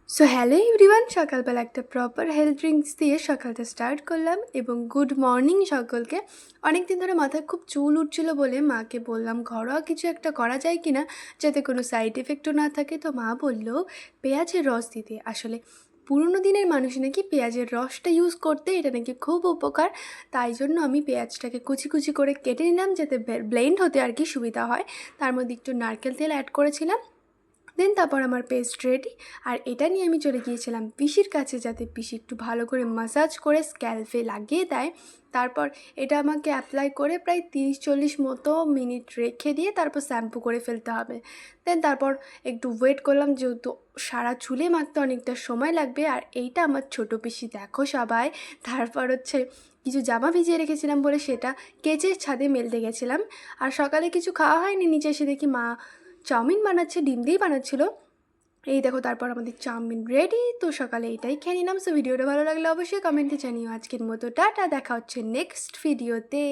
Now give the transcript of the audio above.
So hello everyone, সকালবেলা একটা proper health drinks দিয়ে সকালটা স্টার্ট করলাম এবং গুড মর্নিং সকলকে। অনেক দিন ধরে মাথায় খুব চুল উঠছিল বলে মাকে বললাম ঘরোয়া কিছু একটা করা যায় কি না, যাতে কোনো সাইড এফেক্টও না থাকে। তো মা বলল পেঁয়াজের রস দিতে। আসলে পুরোনো দিনের মানুষ নাকি পেঁয়াজের রসটা ইউজ করতে, এটা নাকি খুব উপকার। তাই জন্য আমি পেঁয়াজটাকে কুচি কুচি করে কেটে নিলাম, যাতে ব্লেন্ড হতে আর কি সুবিধা হয়। তার মধ্যে একটু নারকেল তেল অ্যাড করেছিলাম। দেন তারপর আমার পেস্ট রেডি। আর এটা নিয়ে আমি চলে গিয়েছিলাম পিসির কাছে, যাতে পিসি একটু ভালো করে মাসাজ করে স্ক্যাল্পে লাগিয়ে দেয়। তারপর এটা আমাকে অ্যাপ্লাই করে প্রায় 30-40 মতো মিনিট রেখে দিয়ে তারপর শ্যাম্পু করে ফেলতে হবে। দেন তারপর একটু ওয়েট করলাম, যেহেতু সারা চুলে মাখতে অনেকটা সময় লাগবে। আর এইটা আমার ছোটো পিসি, দেখো সবাই। তারপর হচ্ছে কিছু জামা ভিজিয়ে রেখেছিলাম বলে সেটা কেচে ছাদে মেলতে গেছিলাম। আর সকালে কিছু খাওয়া হয়নি, নিচে এসে দেখি মা চাউমিন বানাচ্ছে, ডিম দিয়েই বানাচ্ছিল। এই দেখো, তারপর আমাদের চাউমিন রেডি। তো সকালে এটাই খেয়ে নিলাম। সো ভিডিওটা ভালো লাগলে অবশ্যই কমেন্টে জানিও। আজকের মতো টাটা, দেখা হচ্ছে নেক্সট ভিডিওতে।